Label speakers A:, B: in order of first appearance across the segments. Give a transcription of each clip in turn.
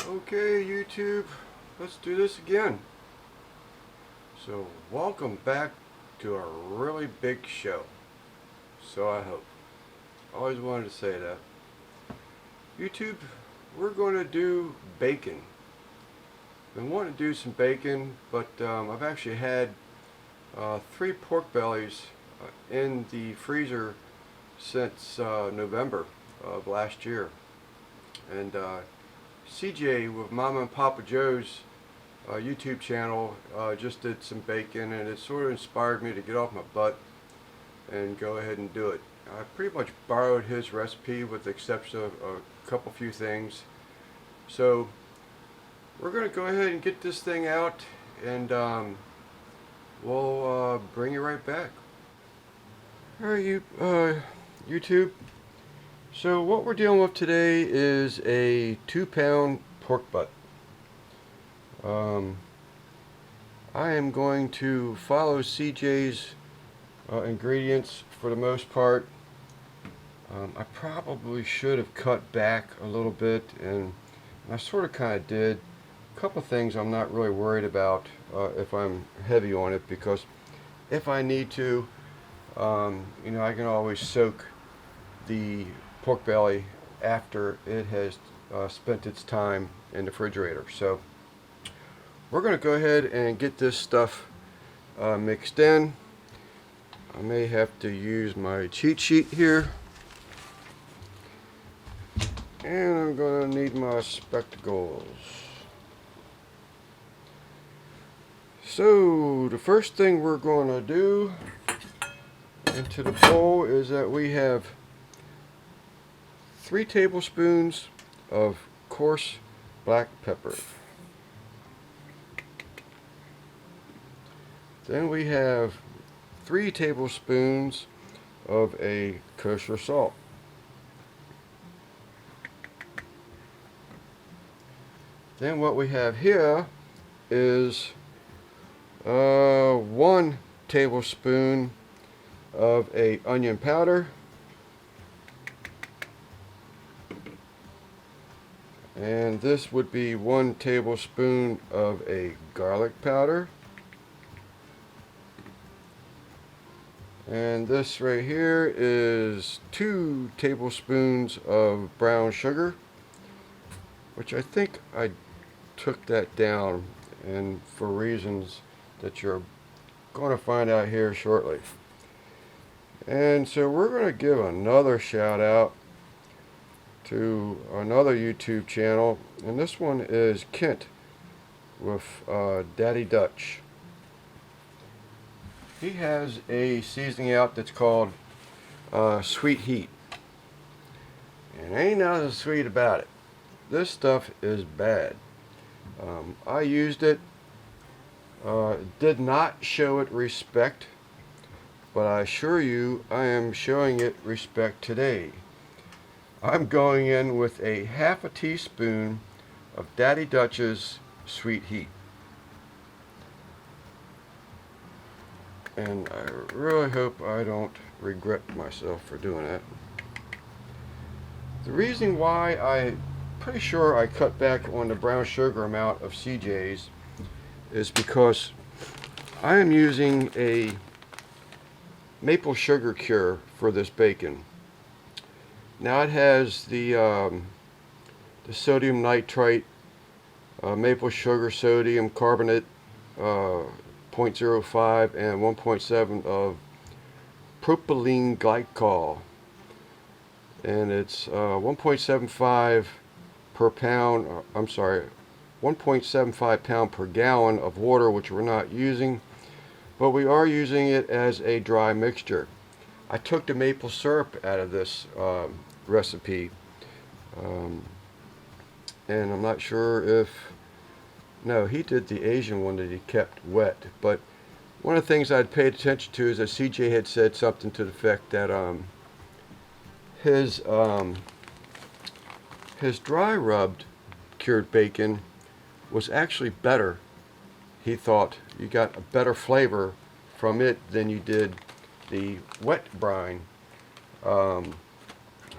A: Okay, YouTube, let's do this again. So, welcome back to a really big show. So I hope. Always wanted to say that. YouTube, we're going to do bacon. Been wanting to do some bacon, but I've actually had 3 pork bellies in the freezer since November of last year. And CJ with Mama and Papa Joe's YouTube channel just did some bacon, and it sort of inspired me to get off my butt and go ahead and do it. I pretty much borrowed his recipe with the exception of a couple few things. So we're going to go ahead and get this thing out, and we'll bring you right back. Alright, YouTube. So what we're dealing with today is a 2-pound pork butt. I am going to follow CJ's ingredients for the most part. I probably should have cut back a little bit, and I sort of kind of did. A couple things I'm not really worried about if I'm heavy on it, because if I need to, I can always soak the pork belly after it has spent its time in the refrigerator. So we're going to go ahead and get this stuff mixed in. I may have to use my cheat sheet here, and I'm going to need my spectacles. So the first thing we're going to do into the bowl is that we have 3 tablespoons of coarse black pepper. Then we have 3 tablespoons of a kosher salt. Then what we have here is 1 tablespoon of a onion powder, and this would be 1 tablespoon of a garlic powder, and this right here is 2 tablespoons of brown sugar, which I think I took that down, and for reasons that you're going to find out here shortly. And so we're going to give another shout out to another YouTube channel, and this one is Kent with Daddy Dutch. He has a seasoning out that's called Sweet Heat, and ain't nothing sweet about it. This stuff is bad. I used it, did not show it respect, but I assure you I am showing it respect today. I'm going in with a half a teaspoon of Daddy Dutch's Sweet Heat. And I really hope I don't regret myself for doing that. The reason why I'm pretty sure I cut back on the brown sugar amount of CJ's is because I am using a maple sugar cure for this bacon. Now it has the sodium nitrite, maple sugar sodium carbonate, 0.05 and 1.7 of propylene glycol, and it's 1.75 per pound. 1.75 pound per gallon of water, which we're not using, but we are using it as a dry mixture. I took the maple syrup out of this recipe, and I'm not sure if, no, he did the Asian one that he kept wet, but one of the things I'd paid attention to is that CJ had said something to the effect that his dry rubbed cured bacon was actually better. He thought you got a better flavor from it than you did the wet brine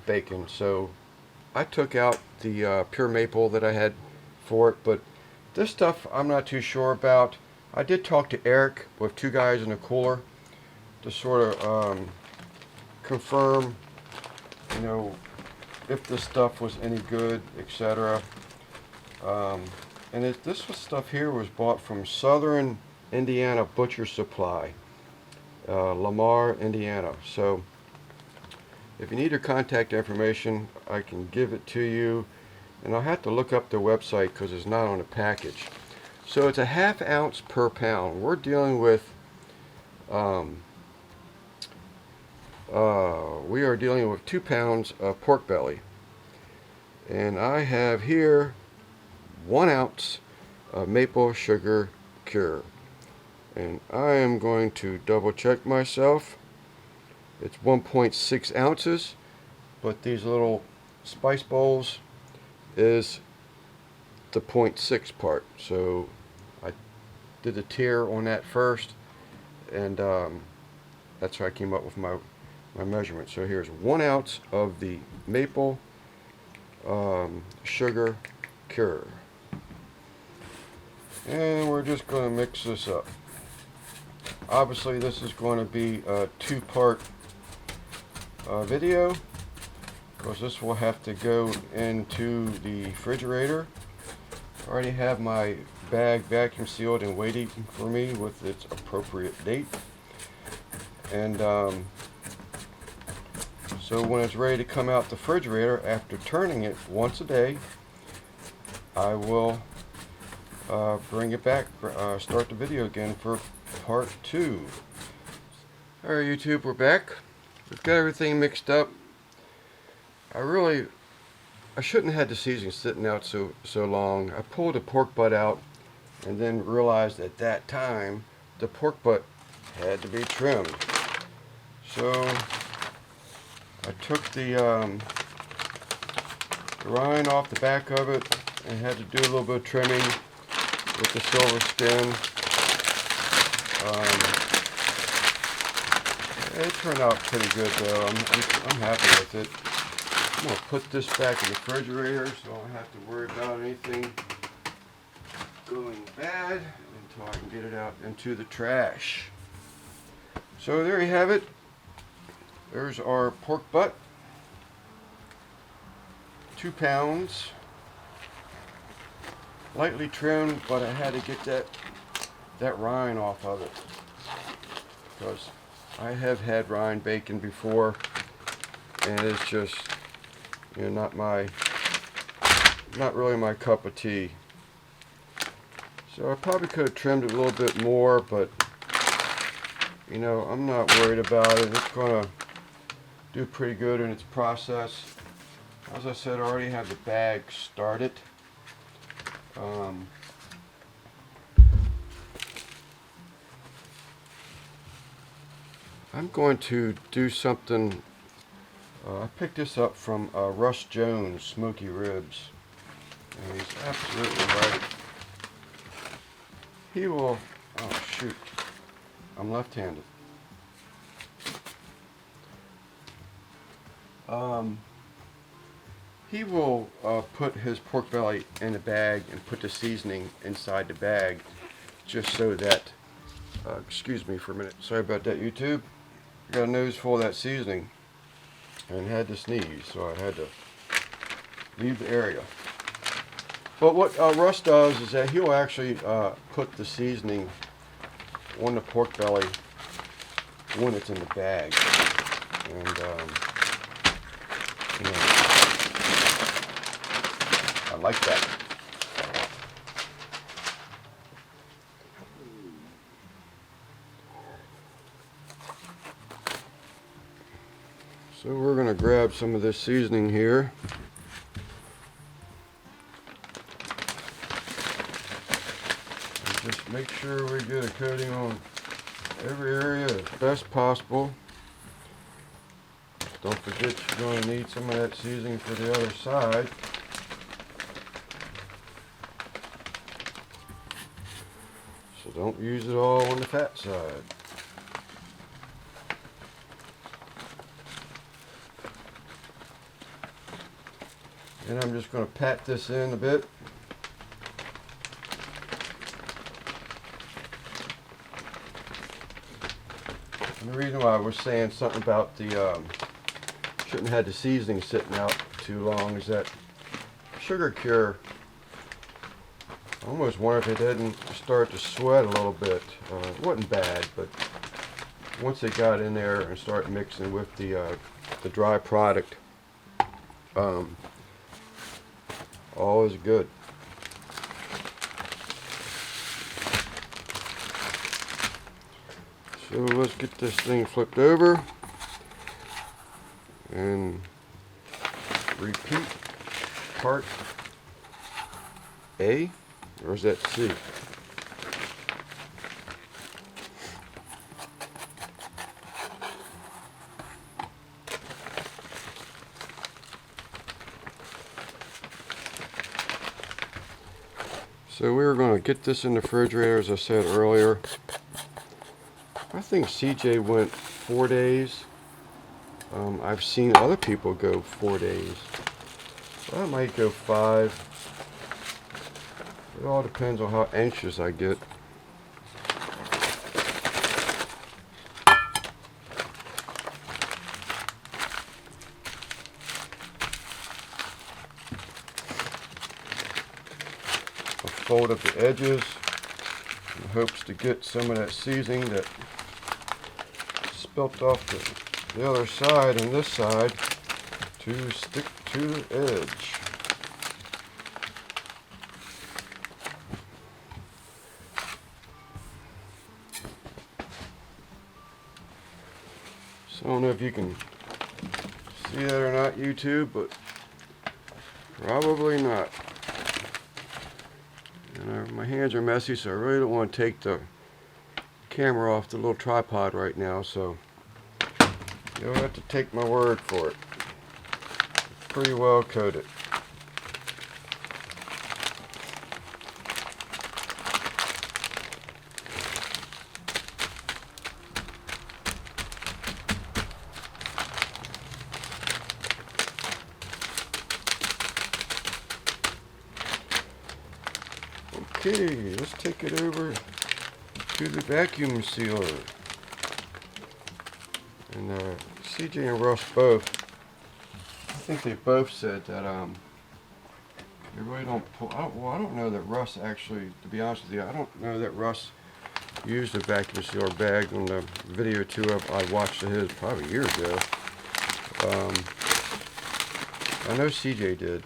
A: bacon. So I took out the pure maple that I had for it, but this stuff I'm not too sure about. I did talk to Eric with two guys in a cooler to sort of confirm, you know, if this stuff was any good, etc. And this stuff here was bought from Southern Indiana Butcher Supply, Lamar, Indiana. So if you need their contact information, I can give it to you, and I'll have to look up their website because it's not on the package. So it's a 1/2 ounce per pound. We're dealing with we are dealing with 2 pounds of pork belly, and I have here 1 ounce of maple sugar cure, and I am going to double check myself. It's 1.6 ounces, but these little spice bowls is the 0.6 part, so I did the tier on that first, and that's how I came up with my measurement. So here's 1 ounce of the maple sugar cure, and we're just going to mix this up. Obviously this is going to be a 2-part video, because this will have to go into the refrigerator. I already have my bag vacuum sealed and waiting for me with its appropriate date, and so when it's ready to come out the refrigerator, after turning it once a day, I will bring it back, start the video again for part 2. Alright YouTube, we're back. We've got everything mixed up. I shouldn't have had the seasoning sitting out so long. I pulled the pork butt out and then realized at that time the pork butt had to be trimmed. So I took the rind off the back of it and had to do a little bit of trimming with the silver skin. It turned out pretty good though. I'm happy with it. I'm going to put this back in the refrigerator so I don't have to worry about anything going bad until I can get it out into the trash. So there you have it. There's our pork butt. 2 pounds. Lightly trimmed, but I had to get that rind off of it, because I have had rind bacon before, and it's just, you know, not really my cup of tea. So I probably could have trimmed it a little bit more, but you know, I'm not worried about it. It's gonna do pretty good in its process. As I said, I already have the bag started. I'm going to do something. I picked this up from Russ Jones Smoky Ribs, and he's absolutely right. He will, oh shoot, I'm left-handed. He will put his pork belly in a bag and put the seasoning inside the bag, just so that, excuse me for a minute, sorry about that YouTube, I got a nose full of that seasoning and had to sneeze, so I had to leave the area. But what Russ does is that he'll actually put the seasoning on the pork belly when it's in the bag, and you know, I like that. So we're going to grab some of this seasoning here. And just make sure we get a coating on every area as best possible. Don't forget you're going to need some of that seasoning for the other side. So don't use it all on the fat side. And I'm just going to pat this in a bit. And the reason why I was saying something about the shouldn't have had the seasoning sitting out too long is that sugar cure, I almost wonder if it didn't start to sweat a little bit. It wasn't bad, but once it got in there and started mixing with the dry product, all is good. So let's get this thing flipped over and repeat part A, or is that C? So we were going to get this in the refrigerator, as I said earlier. I think CJ went 4 days. I've seen other people go 4 days. I might go 5. It all depends on how anxious I get. I'll fold up the edges in hopes to get some of that seasoning that spilt off the other side and this side to stick to the edge. So I don't know if you can see that or not, YouTube, but probably not. And my hands are messy, so I really don't want to take the camera off the little tripod right now, so you'll have to take my word for it. It's pretty well coated. Okay, let's take it over to the vacuum sealer. And CJ and Russ both, I think they both said that they really don't pull. Well, I don't know that Russ actually, to be honest with you, I don't know that Russ used a vacuum sealer bag on the video too. I watched his probably a year ago. I know CJ did.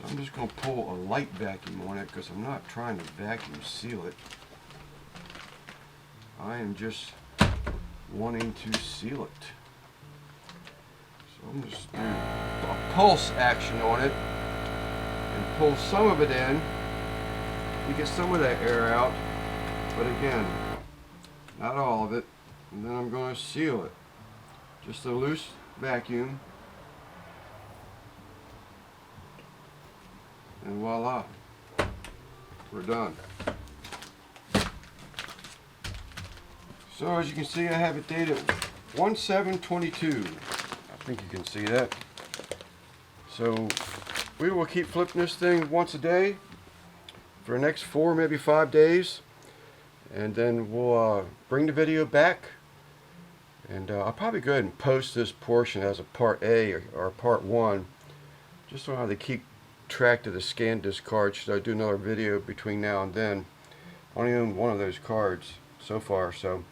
A: I'm just going to pull a light vacuum on it because I'm not trying to vacuum seal it. I am just wanting to seal it. So I'm just doing a pulse action on it and pull some of it in to get some of that air out. But again, not all of it. And then I'm going to seal it. Just a loose vacuum. And voila, we're done. So as you can see, I have it dated 1/7/22. I think you can see that. So we will keep flipping this thing once a day for the next 4, maybe 5 days. And then we'll bring the video back. And I'll probably go ahead and post this portion as a part A or part 1. Just so how they keep track to the scan disc card. Should I do another video between now and then? I only own one of those cards so far. So,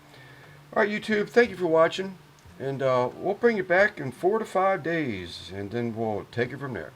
A: alright YouTube, thank you for watching, and we'll bring you back in 4 to 5 days, and then we'll take it from there.